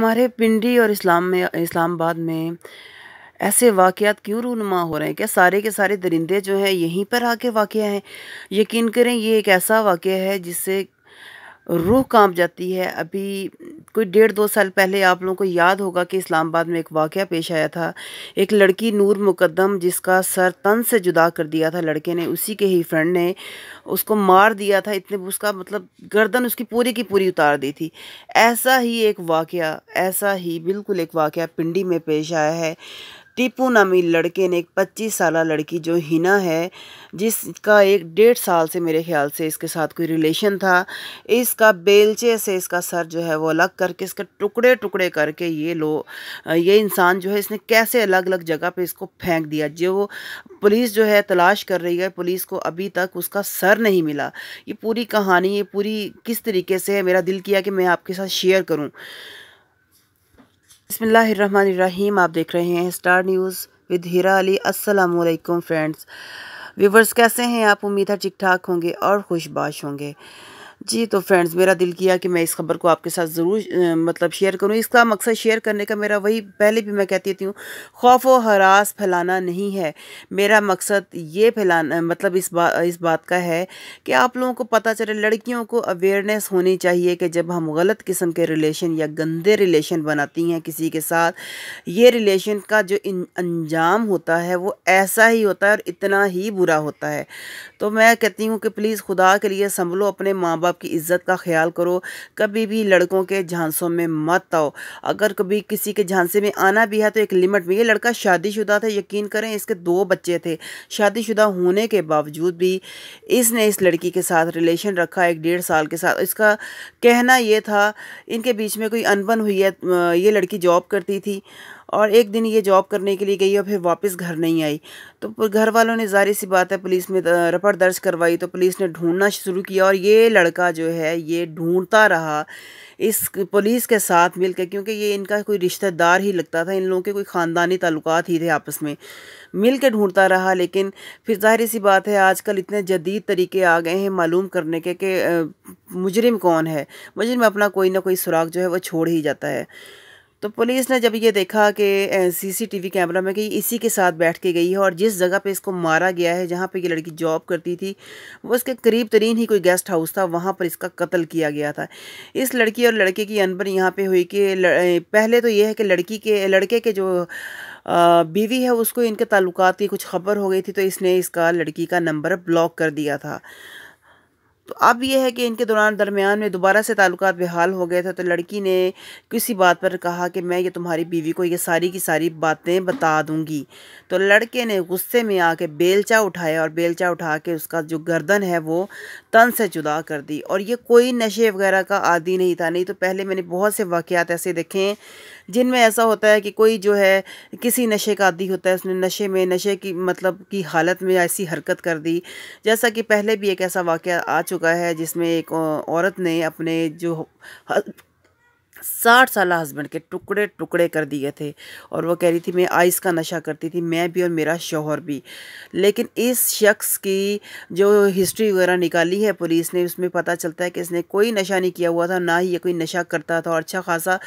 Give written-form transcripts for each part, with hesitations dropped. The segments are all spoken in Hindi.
हमारे पिंडी और इस्लामाबाद में ऐसे वाक़यात क्यों रूनुमा हो रहे हैं? क्या सारे के सारे दरिंदे जो हैं यहीं पर आके वाक़या हैं? यकीन करें ये एक ऐसा वाक़या है जिससे रूह काँप जाती है। अभी कोई डेढ़ 2 साल पहले आप लोगों को याद होगा कि इस्लामाबाद में एक वाक़या पेश आया था। एक लड़की नूर मुक़द्दम जिसका सर तन से जुदा कर दिया था लड़के ने, उसी के ही फ्रेंड ने उसको मार दिया था। इतने उसका मतलब गर्दन उसकी पूरी की पूरी उतार दी थी। ऐसा ही बिल्कुल एक वाक़या पिंडी में पेश आया है। टीपू नामी लड़के ने एक 25 साला लड़की जो हिना है, जिसका एक डेढ़ साल से मेरे ख़्याल से इसके साथ कोई रिलेशन था, इसका बेलचे से इसका सर जो है वो अलग करके इसके टुकड़े-टुकड़े करके ये इंसान जो है इसने कैसे अलग-अलग जगह पे इसको फेंक दिया। जो पुलिस जो है तलाश कर रही है, पुलिस को अभी तक उसका सर नहीं मिला। ये पूरी कहानी, ये पूरी किस तरीके से है, मेरा दिल किया कि मैं आपके साथ शेयर करूँ। बिस्मिल्लाहिर्रहमानिर्रहीम। आप देख रहे हैं स्टार न्यूज़ विद हीरा अली। अस्सलाम वालेकुम फ्रेंड्स, व्यूवर्स, कैसे हैं आप? उम्मीद है ठीक ठाक होंगे और खुशबाश होंगे। जी तो फ्रेंड्स, मेरा दिल किया कि मैं इस खबर को आपके साथ ज़रूर मतलब शेयर करूं। इसका मकसद शेयर करने का मेरा वही, पहले भी मैं कहती हूँ, खौफ व हरास फैलाना नहीं है। मेरा मकसद ये फैलाना मतलब इस बात का है कि आप लोगों को पता चले, लड़कियों को अवेयरनेस होनी चाहिए कि जब हम गलत किस्म के रिलेशन या गंदे रिलेशन बनाती हैं किसी के साथ, ये रिलेशन का जो अंजाम होता है वो ऐसा ही होता है और इतना ही बुरा होता है। तो मैं कहती हूँ कि प्लीज़ खुदा के लिए संभलो, अपने माँ बाप की इज़्ज़त का ख्याल करो। कभी भी लड़कों के झांसों में मत आओ। अगर कभी किसी के झांसे में आना भी है तो एक लिमिट में। ये लड़का शादीशुदा था, यकीन करें इसके 2 बच्चे थे। शादीशुदा होने के बावजूद भी इसने इस लड़की के साथ रिलेशन रखा, एक डेढ़ साल के साथ। इसका कहना ये था, इनके बीच में कोई अनबन हुई है। ये लड़की जॉब करती थी और एक दिन ये जॉब करने के लिए गई और फिर वापस घर नहीं आई। तो घर वालों ने, ज़ाहिर सी बात है, पुलिस में रिपोर्ट दर्ज करवाई। तो पुलिस ने ढूंढना शुरू किया और ये लड़का जो है ये ढूंढता रहा इस पुलिस के साथ मिलकर, क्योंकि ये इनका कोई रिश्तेदार ही लगता था। इन लोगों के कोई ख़ानदानी ताल्लुकात ही थे आपस में। मिल के ढूंढता रहा, लेकिन फिर ज़ाहिर सी बात है आजकल इतने जदीद तरीके आ गए हैं मालूम करने के कि मुजरिम कौन है। मुजरिम अपना कोई ना कोई सुराग जो है वो छोड़ ही जाता है। तो पुलिस ने जब ये देखा कि सीसीटीवी कैमरा में कि इसी के साथ बैठ के गई है और जिस जगह पे इसको मारा गया है, जहाँ पे ये लड़की जॉब करती थी, वो इसके करीब तरीन ही कोई गेस्ट हाउस था, वहाँ पर इसका कत्ल किया गया था। इस लड़की और लड़के की अनबन यहाँ पे हुई कि पहले तो ये है कि लड़के के जो बीवी है उसको इनके ताल्लुकात की कुछ खबर हो गई थी, तो इसने इसका लड़की का नंबर ब्लॉक कर दिया था। तो अब ये है कि इनके दरमियान में दोबारा से ताल्लुकात बेहाल हो गए थे। तो लड़की ने किसी बात पर कहा कि मैं ये तुम्हारी बीवी को ये सारी की सारी बातें बता दूंगी। तो लड़के ने गुस्से में आके बेलचा उठाया और बेलचा उठा के उसका जो गर्दन है वो तन से जुदा कर दी। और ये कोई नशे वगैरह का आदी नहीं था। नहीं तो पहले मैंने बहुत से वाक़यात ऐसे देखे हैं जिनमें ऐसा होता है कि कोई जो है किसी नशे का आदी होता है, उसने नशे की मतलब की हालत में ऐसी हरकत कर दी। जैसा कि पहले भी एक ऐसा वाक़या आ चुका है जिसमें एक औरत ने अपने जो 60 साला हस्बैंड के टुकड़े टुकड़े कर दिए थे और वो कह रही थी मैं आइस का नशा करती थी, मैं भी और मेरा शौहर भी। लेकिन इस शख्स की जो हिस्ट्री वगैरह निकाली है पुलिस ने, उसमें पता चलता है कि इसने कोई नशा नहीं किया हुआ था, ना ही ये कोई नशा करता था और अच्छा खासा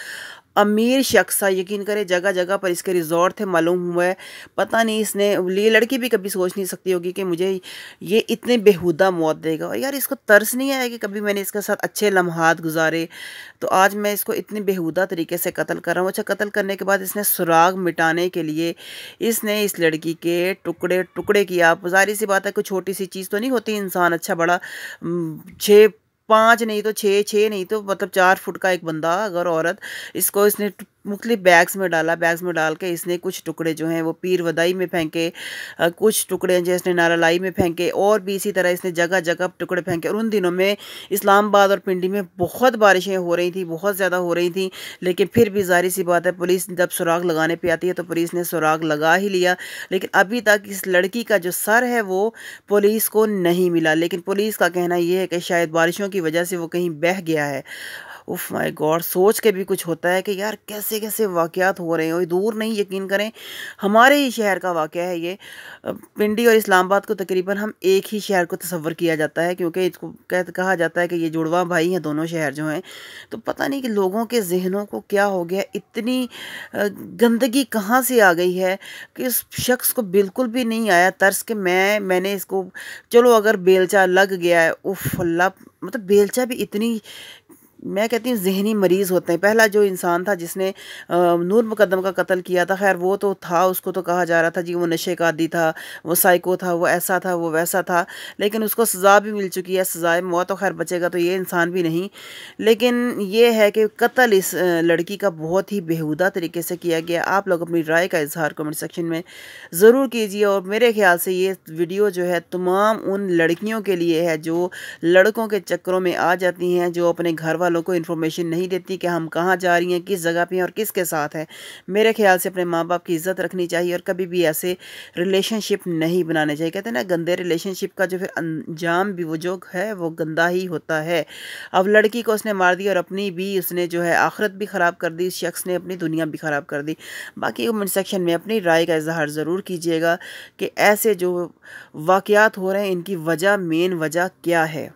अमीर शख्स था। यकीन करें जगह जगह पर इसके रिजॉर्ट थे, मालूम हुआ है। पता नहीं इसने, ये लड़की भी कभी सोच नहीं सकती होगी कि मुझे ये इतने बेहुदा मौत देगा। और यार इसको तरस नहीं आया कि कभी मैंने इसके साथ अच्छे लम्हात गुजारे, तो आज मैं इसको इतने बेहुदा तरीके से कत्ल कर रहा हूँ। अच्छा, कत्ल करने के बाद इसने सुराग मिटाने के लिए इसने इस लड़की के टुकड़े टुकड़े किया। आप ज़ाहिर सी बात है कोई छोटी सी चीज़ तो नहीं होती, इंसान अच्छा बड़ा 5 नहीं तो 6 नहीं तो मतलब 4 फुट का एक बंदा, अगर औरत, इसको इसने मुख्तलिफ बैग्स में डाला। बैग्स में डाल के इसने कुछ टुकड़े जो हैं वो पीर वदाई में फेंके, कुछ टुकड़े जो इसने नारालाई में फेंके, और भी इसी तरह इसने जगह जगह टुकड़े फेंके। और उन दिनों में इस्लामाबाद और पिंडी में बहुत बारिशें हो रही थी, बहुत ज़्यादा हो रही थी। लेकिन फिर भी ज़ाहिर सी बात है पुलिस जब सुराग लगाने पर आती है तो पुलिस ने सुराग लगा ही लिया। लेकिन अभी तक इस लड़की का जो सर है वो पुलिस को नहीं मिला। लेकिन पुलिस का कहना यह है कि शायद बारिशों की वजह से वो कहीं बह गया है। उफ माय गॉड, सोच के भी कुछ होता है कि यार कैसे कैसे वाक़यात हो रहे हैं। और दूर नहीं, यकीन करें हमारे ही शहर का वाक़या है ये। पिंडी और इस्लामाबाद को तकरीबन हम एक ही शहर को तसव्वुर किया जाता है, क्योंकि इसको कहा जाता है कि ये जुड़वा भाई हैं दोनों शहर जो हैं। तो पता नहीं कि लोगों के ज़हनों को क्या हो गया, इतनी गंदगी कहाँ से आ गई है कि उस शख्स को बिल्कुल भी नहीं आया तरस कि मैंने इसको, चलो अगर बेलचा लग गया है, उफ अल्लाह, मतलब बेलचा भी इतनी, मैं कहती हूँ ज़हनी मरीज़ होते हैं। पहला जो इंसान था जिसने नूर मुकद्दम का कत्ल किया था, खैर वो तो था, उसको तो कहा जा रहा था जी वो नशे का आदी था, वो साइको था, वो ऐसा था, वो वैसा था, लेकिन उसको सज़ा भी मिल चुकी है, सज़ाए मौत। तो खैर बचेगा तो ये इंसान भी नहीं। लेकिन ये है कि कत्ल इस लड़की का बहुत ही बेहुदा तरीके से किया गया। आप लोग अपनी राय का इजहार कमेंट सेक्शन में ज़रूर कीजिए। और मेरे ख्याल से ये वीडियो जो है तमाम उन लड़कियों के लिए है जो लड़कों के चक्करों में आ जाती हैं, जो अपने घर वालों को इन्फॉर्मेशन नहीं देती कि हम कहाँ जा रही हैं, किस जगह पे हैं और किसके साथ हैं। मेरे ख्याल से अपने माँ बाप की इज़्ज़त रखनी चाहिए और कभी भी ऐसे रिलेशनशिप नहीं बनाने चाहिए। कहते हैं ना, गंदे रिलेशनशिप का जो फिर अंजाम भी वो जो है वो गंदा ही होता है। अब लड़की को उसने मार दिया और अपनी भी उसने जो है आखिरत भी ख़राब कर दी, इस शख्स ने अपनी दुनिया भी ख़राब कर दी। बाकी कमेंट सेक्शन में अपनी राय का इजहार ज़रूर कीजिएगा कि ऐसे जो वाक़यात हो रहे हैं इनकी वजह, मेन वजह क्या है।